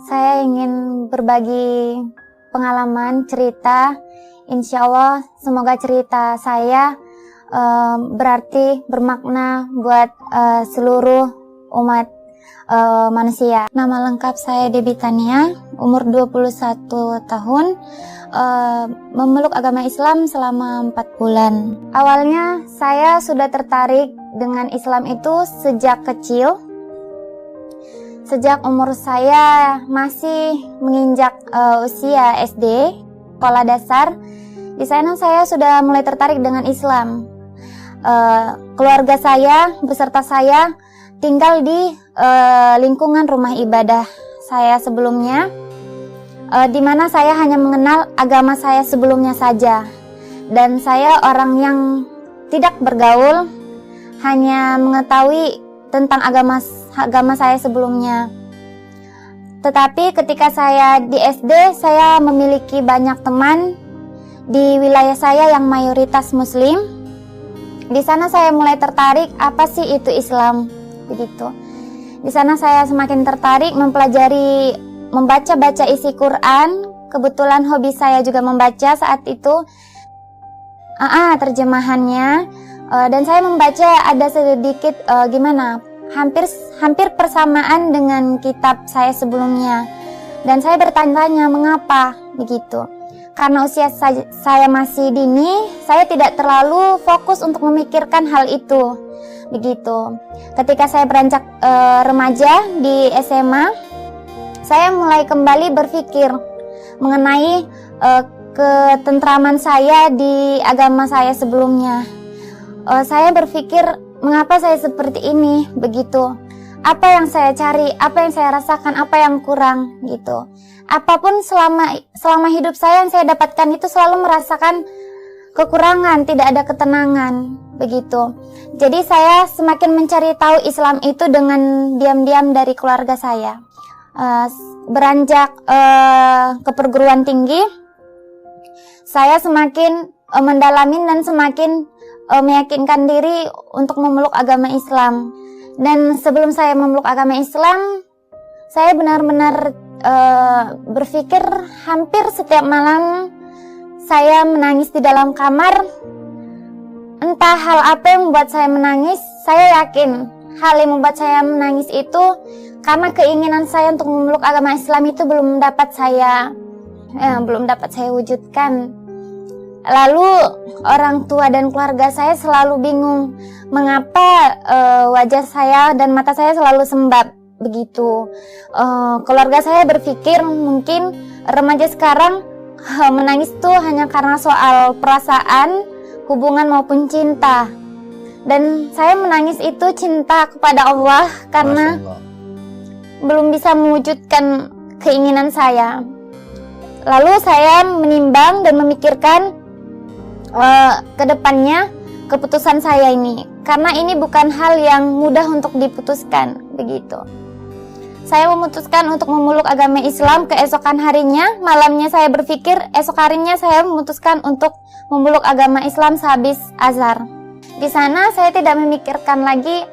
Saya ingin berbagi pengalaman, cerita. Insya Allah semoga cerita saya berarti bermakna buat seluruh umat manusia. Nama lengkap saya Debbie Tania, umur 21 tahun, memeluk agama Islam selama 4 bulan. Awalnya saya sudah tertarik dengan Islam itu sejak kecil. Sejak umur saya masih menginjak usia SD, sekolah dasar, di sana saya sudah mulai tertarik dengan Islam. Keluarga saya beserta saya tinggal di lingkungan rumah ibadah saya sebelumnya, di mana saya hanya mengenal agama saya sebelumnya saja, dan saya orang yang tidak bergaul, hanya mengetahui tentang agama saya sebelumnya. Tetapi ketika saya di SD, saya memiliki banyak teman di wilayah saya yang mayoritas Muslim. Di sana saya mulai tertarik apa sih itu Islam, begitu. Di sana saya semakin tertarik mempelajari, membaca isi Quran. Kebetulan hobi saya juga membaca saat itu, terjemahannya. Dan saya membaca ada sedikit hampir persamaan dengan kitab saya sebelumnya. Dan saya bertanya-tanya mengapa begitu. Karena usia saya masih dini, saya tidak terlalu fokus untuk memikirkan hal itu. Begitu. Ketika saya beranjak remaja di SMA, saya mulai kembali berpikir mengenai ketentraman saya di agama saya sebelumnya. Saya berpikir mengapa saya seperti ini, begitu. Apa yang saya cari, apa yang saya rasakan, apa yang kurang, gitu. Apapun selama hidup saya yang saya dapatkan itu selalu merasakan kekurangan, tidak ada ketenangan, begitu. Jadi saya semakin mencari tahu Islam itu dengan diam-diam dari keluarga saya. Beranjak ke perguruan tinggi, saya semakin mendalami dan semakin meyakinkan diri untuk memeluk agama Islam. Dan sebelum saya memeluk agama Islam, saya benar-benar berpikir hampir setiap malam saya menangis di dalam kamar. Entah hal apa yang membuat saya menangis. Saya yakin hal yang membuat saya menangis itu karena keinginan saya untuk memeluk agama Islam itu belum dapat saya wujudkan. Lalu orang tua dan keluarga saya selalu bingung mengapa wajah saya dan mata saya selalu sembab, begitu. Keluarga saya berpikir mungkin remaja sekarang menangis itu hanya karena soal perasaan, hubungan maupun cinta. Dan saya menangis itu cinta kepada Allah karena belum bisa mewujudkan keinginan saya. Lalu saya menimbang dan memikirkan kedepannya keputusan saya ini, karena ini bukan hal yang mudah untuk diputuskan, begitu. Saya memutuskan untuk memeluk agama Islam. Keesokan harinya, malamnya saya berpikir, esok harinya saya memutuskan untuk memeluk agama Islam sehabis azhar. Di sana saya tidak memikirkan lagi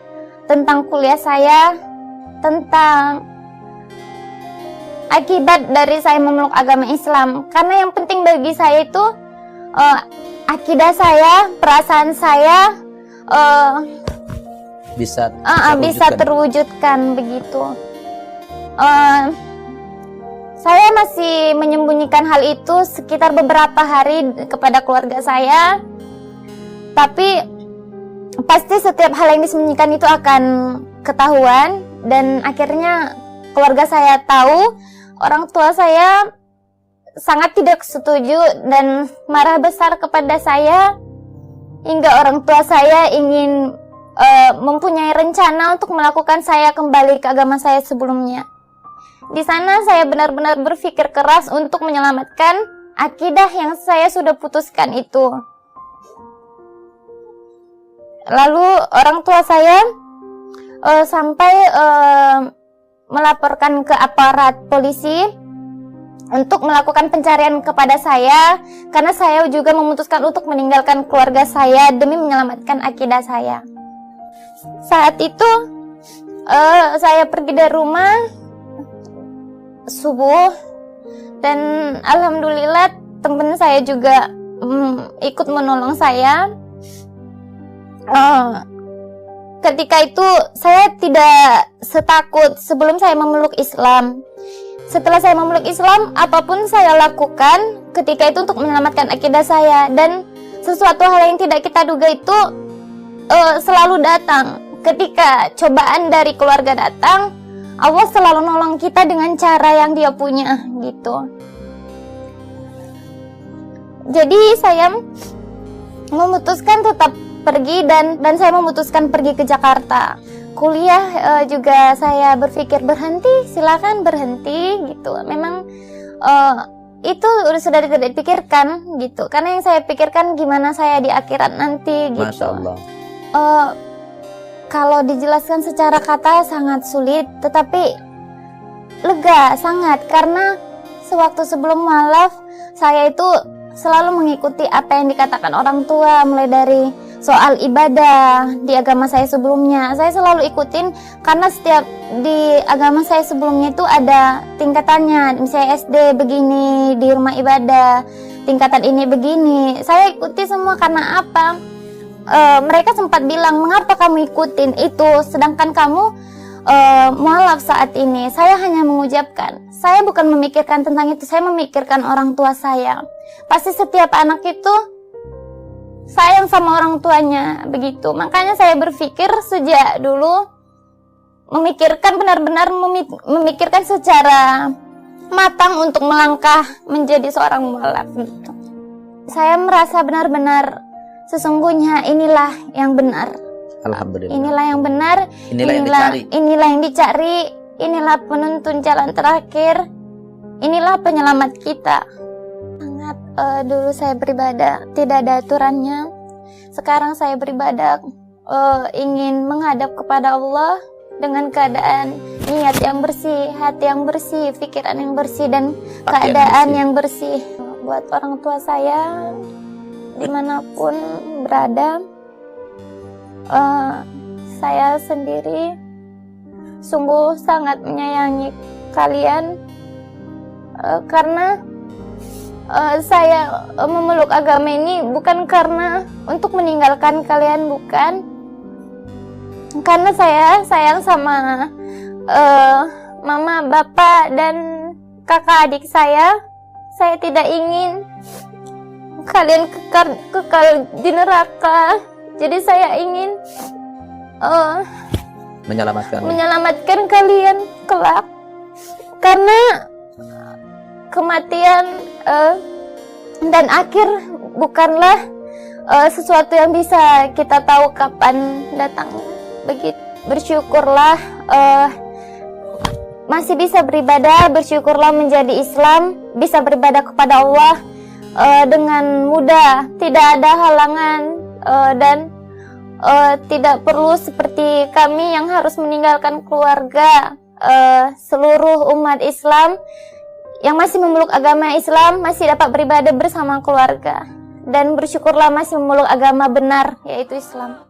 tentang kuliah saya, tentang akibat dari saya memeluk agama Islam, karena yang penting bagi saya itu akidah saya, perasaan saya bisa terwujudkan, begitu. Saya masih menyembunyikan hal itu sekitar beberapa hari kepada keluarga saya, tapi pasti setiap hal yang disembunyikan itu akan ketahuan, dan akhirnya keluarga saya tahu. Orang tua saya sangat tidak setuju dan marah besar kepada saya, hingga orang tua saya ingin mempunyai rencana untuk melakukan saya kembali ke agama saya sebelumnya. Di sana saya benar-benar berpikir keras untuk menyelamatkan akidah yang saya sudah putuskan itu. Lalu orang tua saya sampai melaporkan ke aparat polisi untuk melakukan pencarian kepada saya, karena saya juga memutuskan untuk meninggalkan keluarga saya demi menyelamatkan akidah saya. Saat itu saya pergi dari rumah subuh, dan alhamdulillah teman saya juga ikut menolong saya. Ketika itu saya tidak setakut sebelum saya memeluk Islam. Setelah saya memeluk Islam, apapun saya lakukan ketika itu untuk menyelamatkan akidah saya, dan sesuatu hal yang tidak kita duga itu selalu datang. Ketika cobaan dari keluarga datang, Allah selalu nolong kita dengan cara yang Dia punya gitu. Jadi saya memutuskan tetap pergi, dan saya memutuskan pergi ke Jakarta. Kuliah juga saya berpikir berhenti, silakan berhenti gitu. Memang itu sudah tidak dipikirkan gitu. Karena yang saya pikirkan gimana saya di akhirat nanti gitu. Masya Allah. Kalau dijelaskan secara kata sangat sulit, tetapi lega sangat, karena sewaktu sebelum mualaf saya itu selalu mengikuti apa yang dikatakan orang tua, mulai dari soal ibadah di agama saya sebelumnya. Saya selalu ikutin karena setiap di agama saya sebelumnya itu ada tingkatannya. Misalnya SD begini, di rumah ibadah tingkatan ini begini. Saya ikuti semua karena apa? Mereka sempat bilang, mengapa kamu ikutin itu sedangkan kamu mualaf saat ini? Saya hanya mengucapkan, saya bukan memikirkan tentang itu, saya memikirkan orang tua saya. Pasti setiap anak itu sayang sama orang tuanya, begitu. Makanya saya berpikir sejak dulu memikirkan, benar-benar memikirkan secara matang untuk melangkah menjadi seorang mualaf gitu. Saya merasa benar-benar sesungguhnya inilah yang benar. Alhamdulillah. Inilah yang benar. Inilah yang dicari. Inilah penuntun jalan terakhir. Inilah penyelamat kita. Sangat dulu saya beribadah tidak ada aturannya. Sekarang saya beribadah ingin menghadap kepada Allah dengan keadaan niat yang bersih, hati yang bersih, pikiran yang bersih, dan keadaan yang bersih. Buat orang tua saya dimanapun berada, saya sendiri sungguh sangat menyayangi kalian, karena saya memeluk agama ini bukan karena untuk meninggalkan kalian, bukan. Karena saya sayang sama mama, bapak, dan kakak adik saya. Saya tidak ingin kalian kekal di neraka. Jadi saya ingin menyelamatkan kalian kelak. Karena kematian dan akhir bukanlah sesuatu yang bisa kita tahu kapan datangnya. Begitu, bersyukurlah masih bisa beribadah, bersyukurlah menjadi Islam, bisa beribadah kepada Allah dengan mudah, tidak ada halangan, dan tidak perlu seperti kami yang harus meninggalkan keluarga. Seluruh umat Islam yang masih memeluk agama Islam masih dapat beribadah bersama keluarga, dan bersyukurlah masih memeluk agama benar, yaitu Islam.